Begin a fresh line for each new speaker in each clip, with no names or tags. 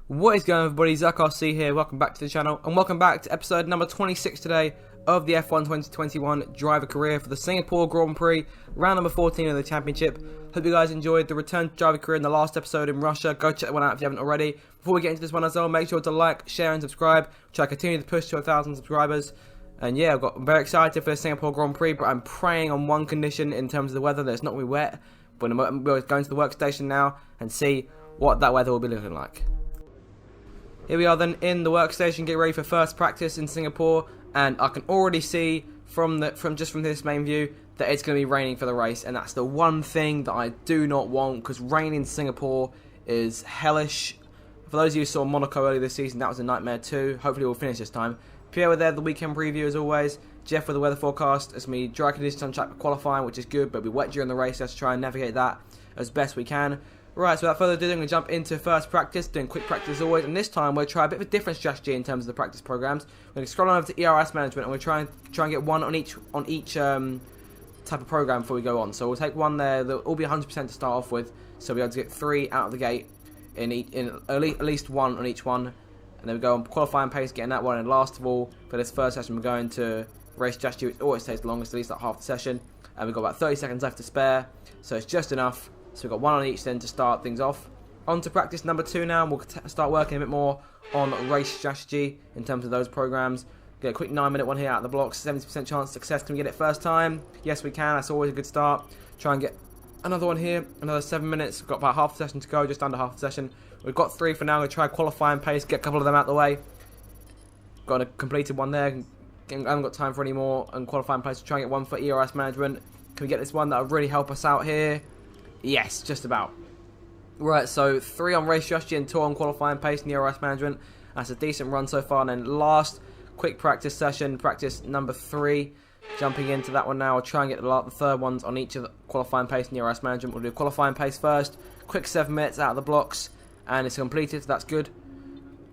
What is going on, everybody? ZachRC here, welcome back to the channel, and welcome back to episode number 26 today of the F1 2021 driver career for the Singapore Grand Prix, round number 14 of the championship. Hope you guys enjoyed the return to driver career in the last episode in Russia. Go check that one out if you haven't already. Before we get into this one as well, make sure to like, share and subscribe, try to continue to push to 1,000 subscribers. And yeah, I'm very excited for the Singapore Grand Prix, but I'm praying on one condition in terms of the weather, that it's not going to be wet. But we're going to the workstation now and see what that weather will be looking like. Here we are then in the workstation, get ready for first practice in Singapore, and I can already see from this main view that it's going to be raining for the race, and that's the one thing that I do not want, because rain in Singapore is hellish. For those of you who saw Monaco earlier this season, that was a nightmare too. Hopefully we'll finish this time. Pierre with there, the weekend preview as always. Jeff with the weather forecast. It's me dry conditions on track for qualifying, which is good, but it'll be wet during the race. Let's try and navigate that as best we can. Right, so without further ado, I'm going to jump into first practice, doing quick practice as always, and this time we'll try a bit of a different strategy in terms of the practice programs. We're going to scroll on over to ERS management, and we'll try and get one on each type of program before we go on. So we'll take one there, they'll all be 100% to start off with, so we'll be able to get 3 out of the gate in at least one on each one, and then we go on qualifying pace, getting that one, and last of all, for this first session, we're going to race strategy, which always takes the longest, at least like half the session, and we've got about 30 seconds left to spare, so it's just enough. So we've got one on each then to start things off. On to practice number 2 now, and we'll start working a bit more on race strategy in terms of those programs. Get a quick 9-minute one here out of the blocks, 70% chance of success. Can we get it first time? Yes, we can. That's always a good start. Try and get another one here, another 7 minutes. We've got about half the session to go, just under half the session. We've got 3 for now. We're going to try qualifying pace, get a couple of them out of the way. Got a completed one there. I haven't got time for any more. And qualifying pace, try and get one for ERS management. Can we get this one that will really help us out here? Yes, just about. Right, so 3 on race strategy and 2 on qualifying pace and ERS management. That's a decent run so far. And then last quick practice session, practice number 3. Jumping into that one now. I'll try and get the third ones on each of the qualifying pace and ERS management. We'll do qualifying pace first. Quick 7 minutes out of the blocks. And it's completed, so that's good.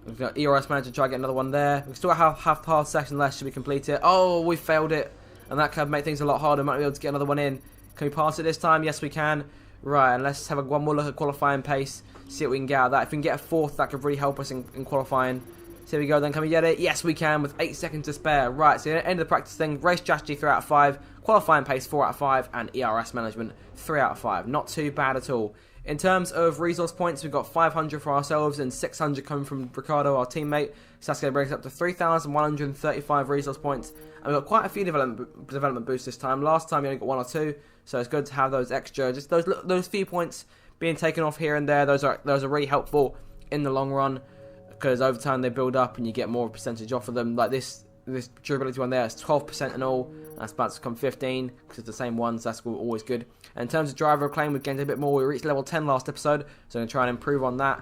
We've got ERS management, try and get another one there. We still have half the session left, should we complete it? Oh, we failed it. And that could make things a lot harder. Might be able to get another one in. Can we pass it this time? Yes, we can. Right, and let's have one more look at qualifying pace, see what we can get out of that. If we can get a 4th, that could really help us in qualifying. So here we go then, can we get it? Yes, we can, with 8 seconds to spare. Right, so end of the practice thing, race strategy 3 out of 5, qualifying pace 4 out of 5, and ERS management 3 out of 5. Not too bad at all. In terms of resource points, we've got 500 for ourselves and 600 coming from Ricardo, our teammate. So that's going to bring us up to 3,135 resource points. And we've got quite a few development boosts this time. Last time we only got 1 or 2, so it's good to have those extra, just those few points being taken off here and there. Those are really helpful in the long run, because over time they build up and you get more percentage off of them. Like this durability one there is 12% in all. That's about to become 15 because it's the same ones. That's always good. And in terms of driver acclaim, we've gained a bit more. We reached level 10 last episode, so I'm going to try and improve on that.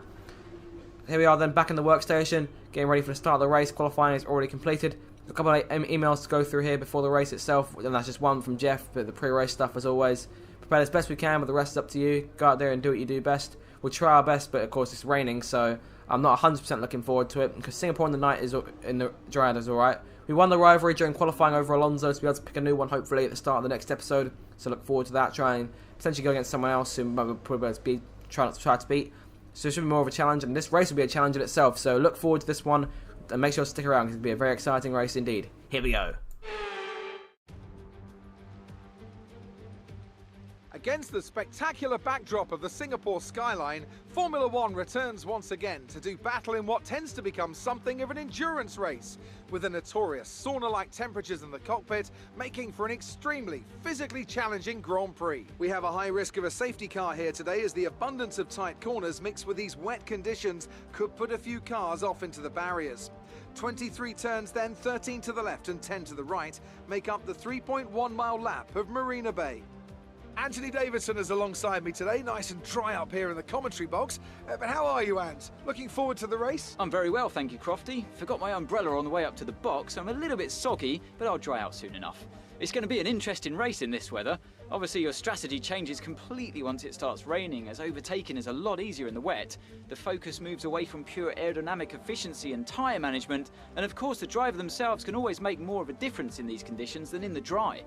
Here we are then, back in the workstation, getting ready for the start of the race. Qualifying is already completed. A couple of emails to go through here before the race itself, and that's just one from Jeff, but the pre-race stuff as always. Prepare as best we can, but the rest is up to you. Go out there and do what you do best. We'll try our best, but of course it's raining, so I'm not 100% looking forward to it, because Singapore in the night in the dry is alright. We won the rivalry during qualifying over Alonso, so we'll be able to pick a new one hopefully at the start of the next episode. So look forward to that. Try and potentially go against someone else who we'll probably try to beat. So it should be more of a challenge, and this race will be a challenge in itself. So look forward to this one, and make sure to stick around because it'll be a very exciting race indeed. Here we go.
Against the spectacular backdrop of the Singapore skyline, Formula One returns once again to do battle in what tends to become something of an endurance race, with the notorious sauna-like temperatures in the cockpit making for an extremely physically challenging Grand Prix. We have a high risk of a safety car here today, as the abundance of tight corners mixed with these wet conditions could put a few cars off into the barriers. 23 turns then, 13 to the left and 10 to the right, make up the 3.1-mile lap of Marina Bay. Anthony Davidson is alongside me today, nice and dry up here in the commentary box. But how are you, Ant? Looking forward to the race?
I'm very well, thank you, Crofty. Forgot my umbrella on the way up to the box, so I'm a little bit soggy, but I'll dry out soon enough. It's going to be an interesting race in this weather. Obviously, your strategy changes completely once it starts raining, as overtaking is a lot easier in the wet. The focus moves away from pure aerodynamic efficiency and tyre management, and of course the driver themselves can always make more of a difference in these conditions than in the dry.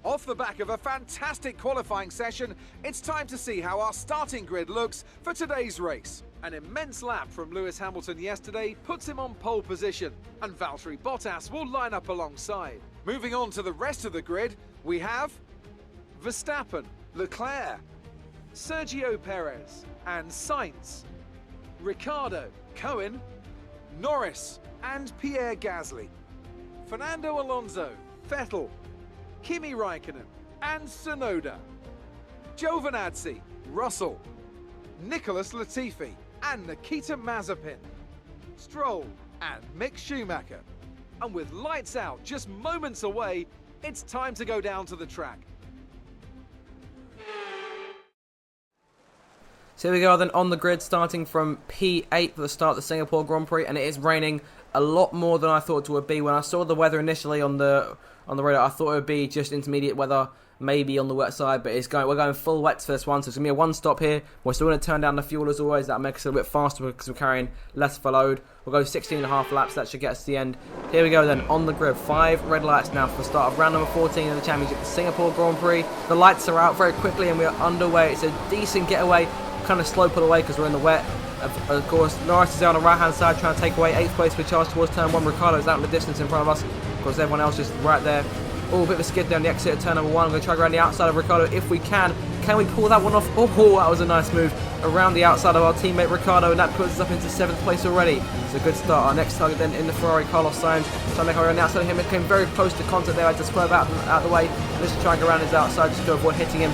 Off the back of a fantastic qualifying session, it's time to see how our starting grid looks for today's race. An immense lap from Lewis Hamilton yesterday puts him on pole position, and Valtteri Bottas will line up alongside. Moving on to the rest of the grid, we have Verstappen, Leclerc, Sergio Perez and Sainz, Ricciardo, Cohen, Norris and Pierre Gasly, Fernando Alonso, Vettel, Kimi Raikkonen and Tsunoda, Giovinazzi, Russell, Nicholas Latifi and Nikita Mazepin, Stroll and Mick Schumacher. And with lights out just moments away, it's time to go down to the track.
So here we go then on the grid, starting from P8 for the start of the Singapore Grand Prix, and it is raining a lot more than I thought it would be. When I saw the weather initially on the radar, I thought it would be just intermediate weather, maybe on the wet side, but we're going full wet for this one, so it's going to be a one stop here. We're still going to turn down the fuel as always. That'll make us a little bit faster because we're carrying less of a load. We'll go 16.5 laps, that should get us to the end. Here we go then, on the grid, 5 red lights now for the start of round number 14 of the championship, the Singapore Grand Prix. The lights are out very quickly and we are underway. It's a decent getaway, kind of slow pull away because we're in the wet. Of course, Norris is there on the right hand side trying to take away 8th place for charge towards turn 1. Ricciardo is out in the distance in front of us. Of course, everyone else just right there. Oh, a bit of a skid down the exit of turn number 1. I'm going to try to go around the outside of Ricciardo if we can. Can we pull that one off? Oh, that was a nice move around the outside of our teammate Ricciardo, and that puts us up into 7th place already. It's a good start. Our next target then in the Ferrari, Carlos Sainz. Trying to make our way around the outside of him. It came very close to contact there. I had to swerve out of the way. Let's try and go around his outside just to avoid hitting him.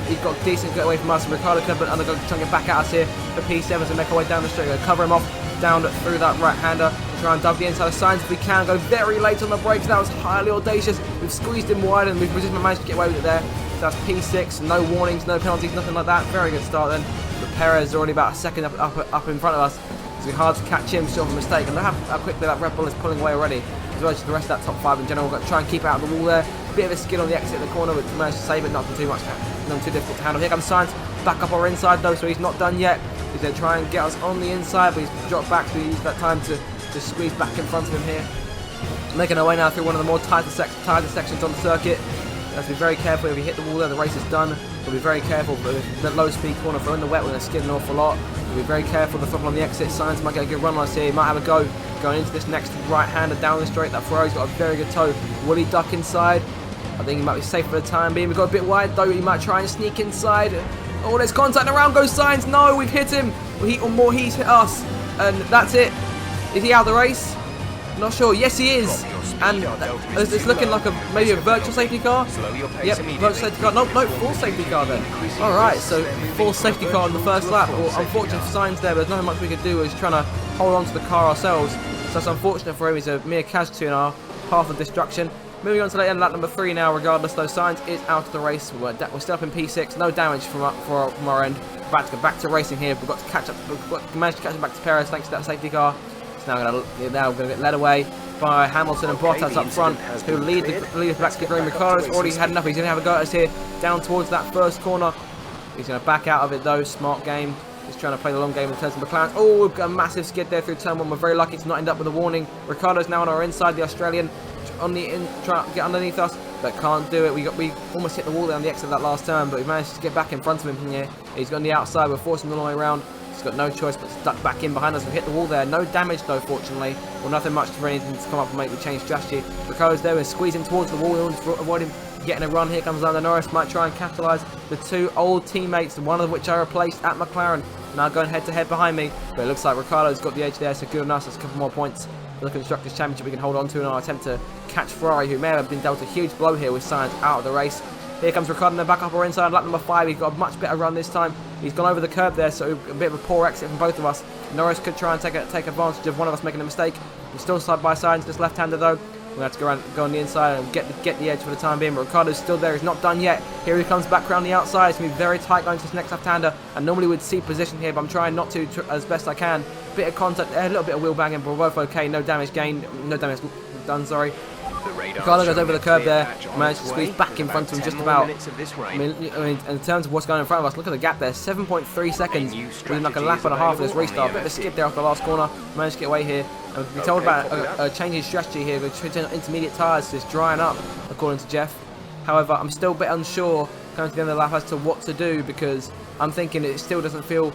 He's got decent get away from us. Ricciardo could but under trying to get back at us here for P7 to make our way down the straight. We're going to cover him off down through that right-hander. Try and dug the inside of Sainz if we can. Go very late on the brakes. That was highly audacious. We've squeezed him wide and we've just managed to get away with it there. So that's P6. No warnings, no penalties, nothing like that. Very good start then. But Perez is already about a second up in front of us. It's going to be hard to catch him. Sort of a mistake. And look how quickly that Red Bull is pulling away already. As well as the rest of that top 5 in general. We've got to try and keep out of the wall there. Bit of a skid on the exit of the corner, but managed to save it. Not too much. Not too difficult to handle. Here comes Sainz. Back up our inside though, so he's not done yet. He's going to try and get us on the inside, but he's dropped back, so we use that time to squeeze back in front of him here. Making our way now through one of the more tighter sections on the circuit. Have to be very careful. If we hit the wall there, the race is done. We'll be very careful with the low speed corner. If we're in the wet, we're going to skid an awful lot. We'll be very careful. The throttle on the exit. Sainz might get a good run on us here. He might have a go going into this next right-hander down the straight. That Ferrari's got a very good toe. Will he duck inside? I think he might be safe for the time being. We've got a bit wide though. He might try and sneak inside. Oh, there's contact. Around goes Sainz. No, we've hit him. He's hit us. And that's it. Is he out of the race? Not sure. Yes, he is. And it's looking like maybe a virtual safety car. Yep, virtual safety car. No, full safety car then. Alright, so full safety car on the first lap. Well, unfortunate for Sainz there, but there's nothing much we could do. We're just trying to hold on to the car ourselves. So that's unfortunate for him. He's a mere casualty in our path of destruction. Moving on to the end, lap number 3 now, regardless though. Sainz is out of the race. We're still up in P6. No damage from our end. About to go back to racing here. We've got to catch up. We've managed to catch up back to Perez thanks to that safety car. So now we're going to get led away by Hamilton and Bottas up front, who lead the back to the green. Ricciardo's already had enough. He's going to have a go at us here, down towards that first corner. He's going to back out of it though. Smart game. Just trying to play the long game in terms of McLaren. Oh, we've got a massive skid there through turn 1. We're very lucky to not end up with a warning. Ricciardo's now on our inside. The Australian trying to get underneath us, but can't do it. We almost hit the wall there on the exit of that last turn, but we managed to get back in front of him from here. He's got on the outside. We're forcing him all the way around. He's got no choice but to duck back in behind us. We hit the wall there. No damage though, fortunately. Well, nothing much for anything to come up and make the change strategy. Ricciardo's there. We're squeezing towards the wall to avoid him getting a run. Here comes Lando Norris. Might try and capitalise. The 2 old teammates, one of which I replaced at McLaren, now going head to head behind me. But it looks like Ricciardo's got the edge there, so good enough. There's a couple more points for the Constructors' Championship we can hold on to in our attempt to catch Ferrari, who may have been dealt a huge blow here with Sainz out of the race. Here comes Ricciardo then back up our inside, lap number 5. He's got a much better run this time. He's gone over the curb there, so a bit of a poor exit from both of us. Norris could try and take advantage of one of us making a mistake. We're still side by side, just left-hander though. We're going to have to go on the inside and get the edge for the time being. But Ricciardo's still there. He's not done yet. Here he comes back around the outside. It's going to be very tight going to this next left-hander. And normally we'd see position here, but I'm trying not to as best I can. Bit of contact there, a little bit of wheel banging, but we're both okay. No damage gained. No damage done, sorry. Ricciardo goes over the curb there. Managed to squeeze back in front of him just about. I mean, in terms of what's going in front of us, look at the gap there. 7.3 seconds within like a lap and a half of this restart. A bit of a skid there off the last corner. Managed to get away here. And we're told about a change in strategy here. We're switching intermediate tyres, so it's drying up, according to Jeff. However, I'm still a bit unsure coming to the end of the lap as to what to do, because I'm thinking it still doesn't feel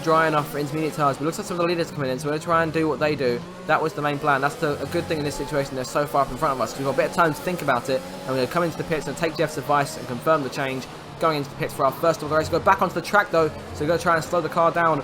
dry enough for intermediate tyres. But it looks like some of the leaders are coming in, so we're going to try and do what they do. That was the main plan. That's a good thing in this situation. They're so far up in front of us, because we've got a bit of time to think about it. And we're going to come into the pits and take Jeff's advice and confirm the change. Going into the pits for our first of the race. Go back onto the track though, so we're going to try and slow the car down,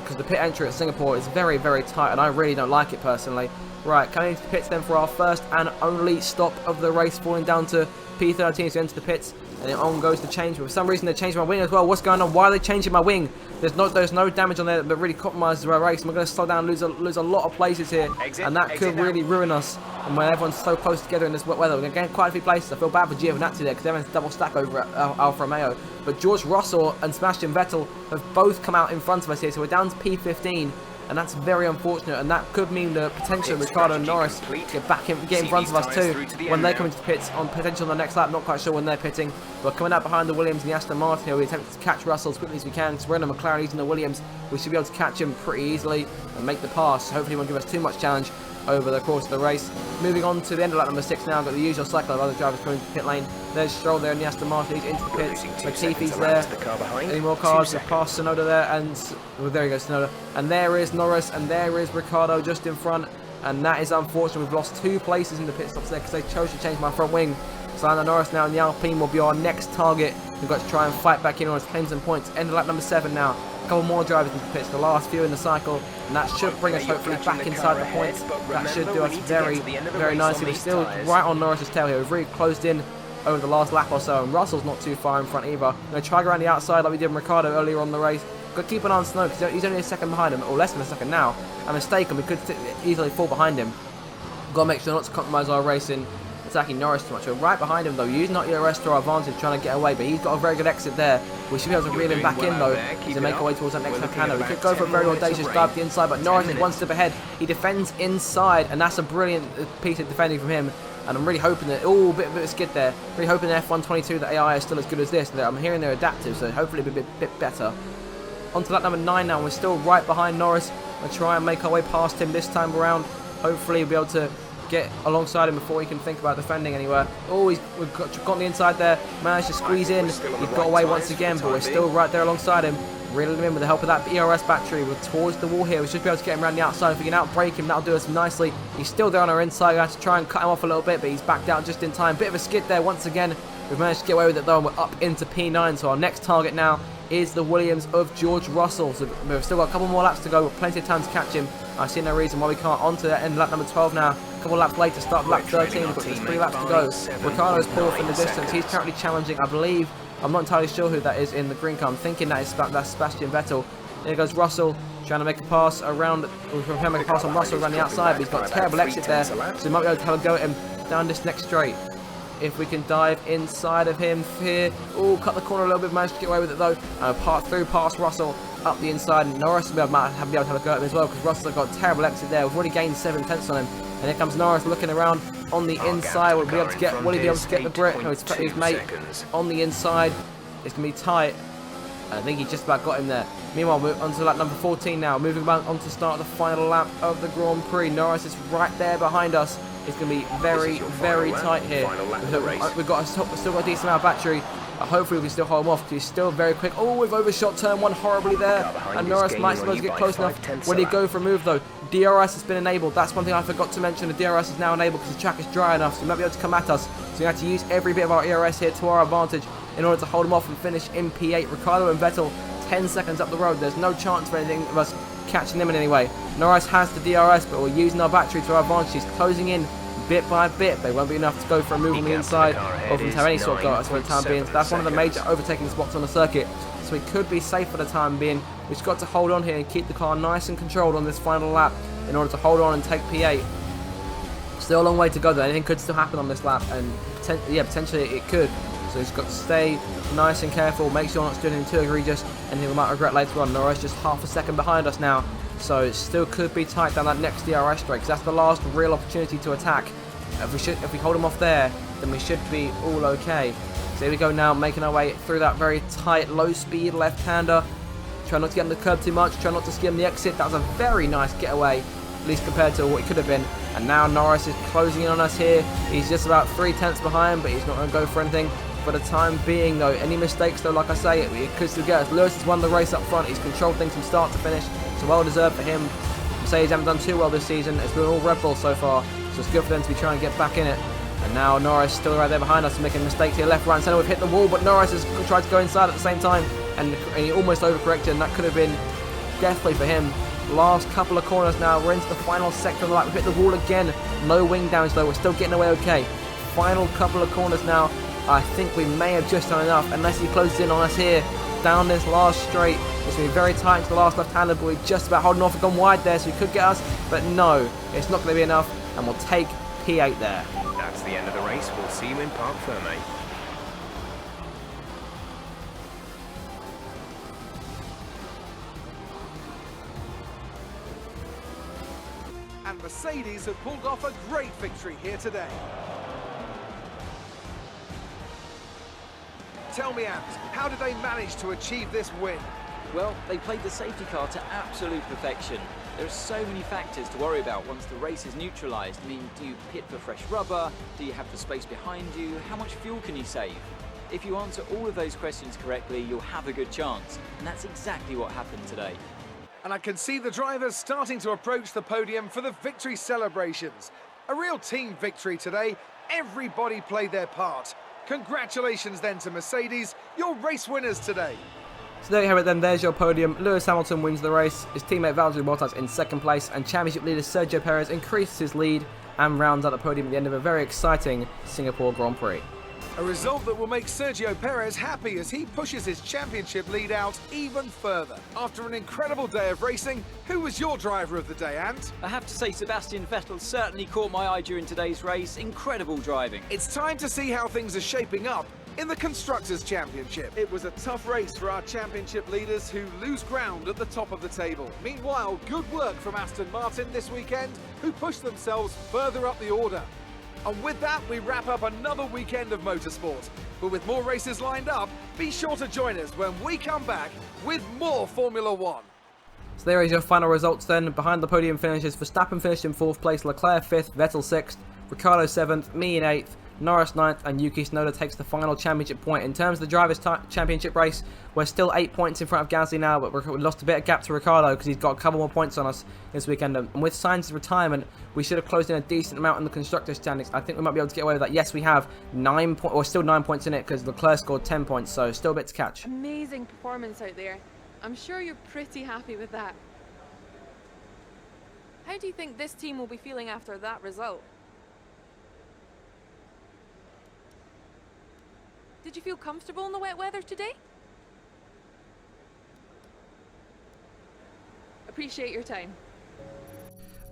because the pit entry at Singapore is very, very tight, and I really don't like it personally. Right, coming into the pits then for our first and only stop of the race, falling down to P13 to enter the pits, and then on goes the change. But for some reason they changed my wing as well. What's going on? Why are they changing my wing? There's no damage on there that really compromises our race. We're going to slow down, lose a lot of places here, and that could really ruin us. And when everyone's so close together in this wet weather, we're going to gain quite a few places. I feel bad for Giovinazzi there, because everyone's double stack over at Alfa Romeo. But George Russell and Sebastian Vettel have both come out in front of us here, so we're down to P15. And that's very unfortunate, and that could mean the potential of Ricciardo and Norris get in front of us too when they come into the pits on potential on the next lap. Not quite sure when they're pitting, but coming out behind the Williams and the Aston Martin here, we attempt to catch Russell as quickly as we can, because we're in a McLaren using the Williams. We should be able to catch him pretty easily and make the pass. Hopefully he won't give us too much challenge over the course of the race. Moving on to the end of lap number 6 now, got the usual cycle of other drivers coming to the pit lane. There's Stroll there in the Aston Martin, he's into the pits. Latifi's there. Any more cars? We've passed Tsunoda there, and well, there he goes, Tsunoda. And there is Norris, and there is Ricciardo just in front. And that is unfortunate. We've lost 2 places in the pit stops there, because they chose to change my front wing. So Lando Norris now in the Alpine will be our next target. We've got to try and fight back in on his claims and points. End of lap number 7 now. A couple more drivers into the pits, the last few in the cycle, and that should bring us hopefully back inside the points. That should do us very, very nicely. We're still right on Norris's tail here. We've really closed in over the last lap or so, and Russell's not too far in front either. We're going to try to go around the outside like we did with Ricciardo earlier on in the race. Got to keep an eye on Snow, because he's only a second behind him, or less than a second now. I'm mistaken, we could easily fall behind him. Got to make sure not to compromise our racing, attacking Norris too much. We're right behind him though, using our ERS to our advantage, trying to get away, but he's got a very good exit there. We should be able to reel him back in though, to make our way towards that next left hander. We could go for a very audacious dive to the inside, but Norris is one step ahead. He defends inside, and that's a brilliant piece of defending from him. And I'm really hoping that, a bit of a skid there. Really hoping the F122, the AI is still as good as this. I'm hearing they're adaptive, so hopefully it'll be a bit better. On to lap number 9 now, we're still right behind Norris. We'll try and make our way past him this time around. Hopefully we'll be able to get alongside him before he can think about defending anywhere. We've got on the inside there, managed to squeeze in. He's got away once again, but we're still right there alongside him. Reeling him in with the help of that ERS battery. We're towards the wall here. We should be able to get him around the outside. If we can outbrake him, that'll do us nicely. He's still there on our inside. I have to try and cut him off a little bit, but he's backed out just in time. Bit of a skid there once again. We've managed to get away with it though, and we're up into P9. So our next target now is the Williams of George Russell. So we've still got a couple more laps to go, with plenty of time to catch him. I see no reason why we can't. On to that end lap number 12 now. A couple of laps later, start lap 13. We've got just 3 laps to go. Ricciardo's pulled off in the distance. He's currently challenging, I believe. I'm not entirely sure who that is in the green car. I'm thinking that's Sebastian Vettel. There goes Russell, trying to make a pass around. We're trying to make a pass on Russell around the outside, but he's got a terrible exit there, so we might be able to have a go at him down this next straight. If we can dive inside of him here. Cut the corner a little bit, managed to get away with it though. Part through past Russell, up the inside, and Norris will be able to have a go at him as well, because Russell's got a terrible exit there. We've already gained 7 tenths on him. And here comes Norris looking around on the inside. Will he be able to get the Brit? No, his mate on the inside. It's going to be tight. I think he just about got him there. Meanwhile, we're on to lap number 14 now. Moving on to start the final lap of the Grand Prix. Norris is right there behind us. It's going to be very, very tight here. We've still got a decent amount of battery. Hopefully we can still hold him off, because he's still very quick. We've overshot turn 1 horribly there. And Norris might suppose to get close enough. When he go for a move though, DRS has been enabled. That's one thing I forgot to mention. The DRS is now enabled because the track is dry enough, so he might be able to come at us. So we have to use every bit of our ERS here to our advantage in order to hold him off and finish in P8. Ricciardo and Vettel 10 seconds up the road. There's no chance for anything of us catching them in any way. Norris has the DRS, but we're using our battery to our advantage. He's closing in bit by bit. They won't be enough to go for a move on the inside, or for him to have any sort of go at us for the time being. So that's one of the major overtaking spots on the circuit. So we could be safe for the time being. We've just got to hold on here and keep the car nice and controlled on this final lap in order to hold on and take P8. Still a long way to go though. Anything could still happen on this lap, and potentially it could. So he's got to stay nice and careful, make sure not doing anything too egregious, and we might regret later on. Norris just half a second behind us now, so it still could be tight down that next DRS straight, because that's the last real opportunity to attack. If we hold him off there, then we should be all okay. So here we go now, making our way through that very tight, low-speed left-hander. Try not to get on the curb too much, try not to skim the exit. That was a very nice getaway, at least compared to what it could have been. And now Norris is closing in on us here. He's just about 3/10 behind, but he's not going to go for anything for the time being though. Any mistakes though, like I say, it could still get us. Lewis has won the race up front. He's controlled things from start to finish, so well deserved for him. Mercedes haven't done too well this season. It's been all Red Bull so far, so it's good for them to be trying to get back in it. And now Norris still right there behind us, making mistakes here, left, right and centre. We've hit the wall, but Norris has tried to go inside at the same time, and he almost overcorrected, and that could have been deathly for him. Last couple of corners now, we're into the final sector of the lap. We've hit the wall again, no wing damage though, we're still getting away okay. Final couple of corners now, I think we may have just done enough, unless he closes in on us here, down this last straight. It's going to be very tight to the last left-hander, but we're just about holding off and gone wide there, so he could get us, but no, it's not going to be enough, and we'll take P8 there.
That's the end of the race. We'll see you in Parc Fermé.
And Mercedes have pulled off a great victory here today. Tell me, Ant, how did they manage to achieve this win?
Well, they played the safety car to absolute perfection. There are so many factors to worry about once the race is neutralised. I mean, do you pit for fresh rubber? Do you have the space behind you? How much fuel can you save? If you answer all of those questions correctly, you'll have a good chance. And that's exactly what happened today.
And I can see the drivers starting to approach the podium for the victory celebrations. A real team victory today. Everybody played their part. Congratulations then to Mercedes, your race winners today.
So there you have it then, there's your podium. Lewis Hamilton wins the race, his teammate Valtteri Bottas in second place, and championship leader Sergio Perez increases his lead and rounds out the podium at the end of a very exciting Singapore Grand Prix.
A result that will make Sergio Perez happy as he pushes his championship lead out even further. After an incredible day of racing, who was your driver of the day, Ant?
I have to say Sebastian Vettel certainly caught my eye during today's race. Incredible driving.
It's time to see how things are shaping up in the Constructors' Championship. It was a tough race for our championship leaders who lose ground at the top of the table. Meanwhile, good work from Aston Martin this weekend, who pushed themselves further up the order. And with that, we wrap up another weekend of motorsport. But with more races lined up, be sure to join us when we come back with more Formula One.
So there is your final results then. Behind the podium finishes, Verstappen finished in 4th place, Leclerc 5th, Vettel 6th, Ricciardo 7th, me in 8th, Norris 9th, and Yuki Tsunoda takes the final championship point. In terms of the Drivers' Championship race, we're still 8 points in front of Gasly now, but we lost a bit of gap to Ricciardo because he's got a couple more points on us this weekend. And with Sainz's retirement, we should have closed in a decent amount in the Constructors' standings. I think we might be able to get away with that. Yes, we have 9 points, or still 9 points in it because Leclerc scored 10 points, so still a bit to catch.
Amazing performance out there. I'm sure you're pretty happy with that. How do you think this team will be feeling after that result? Did you feel comfortable in the wet weather today? Appreciate your time.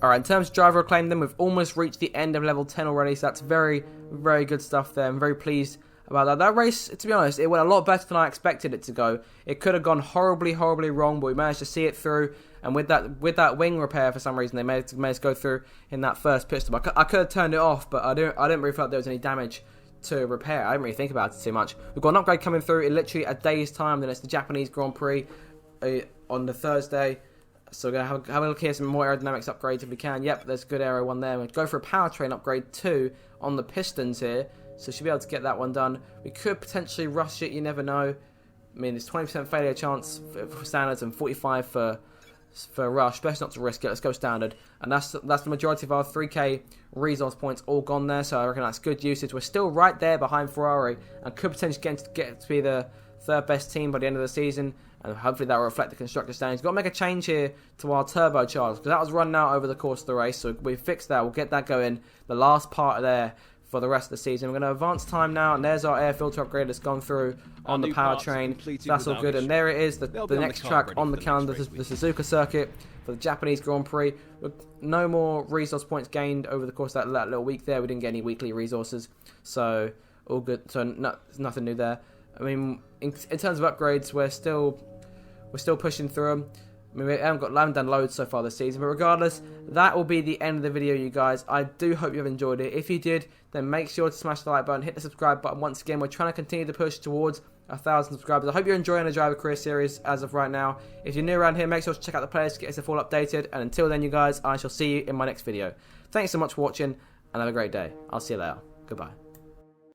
Alright, in terms of driver acclaim then, we've almost reached the end of level 10 already, so that's very, very good stuff there. I'm very pleased about that. That race, to be honest, it went a lot better than I expected it to go. It could have gone horribly, horribly wrong, but we managed to see it through. And with that wing repair, for some reason, they managed to go through in that first pit stop. I could have turned it off, but I didn't really feel like there was any damage to repair. I didn't really think about it too much. We've got an upgrade coming through in literally a day's time. Then it's the Japanese Grand Prix on the Thursday. So we're going to have a look here, some more aerodynamics upgrades if we can. Yep, there's a good aero one there. We'll go for a powertrain upgrade too on the pistons here. So should be able to get that one done. We could potentially rush it, you never know. I mean, it's 20% failure chance for standards and 45 for rush. Best not to risk it. Let's go standard. And that's the majority of our 3k resource points all gone there. So I reckon that's good usage. We're still right there behind Ferrari and could potentially get to be the third best team by the end of the season. And hopefully that will reflect the constructor standings. We've got to make a change here to our turbochargers because that was run out over the course of the race. So we fixed that. We'll get that going. The last part there for the rest of the season. We're going to advance time now, and there's our air filter upgrade that's gone through on the powertrain. That's all good, and there it is, the next track on the calendar, the Suzuka circuit for the Japanese Grand Prix. No more resource points gained over the course of that little week there. We didn't get any weekly resources, so all good. So nothing new there. I mean, in terms of upgrades, we're still pushing through them. I mean, we haven't done loads so far this season, but regardless, that will be the end of the video, you guys. I do hope you've enjoyed it. If you did, then make sure to smash the like button, hit the subscribe button. Once again, we're trying to continue to push towards 1,000 subscribers. I hope you're enjoying the Driver Career Series as of right now. If you're new around here, make sure to check out the playlist to get yourself all updated. And until then, you guys, I shall see you in my next video. Thanks so much for watching, and have a great day. I'll see you later. Goodbye.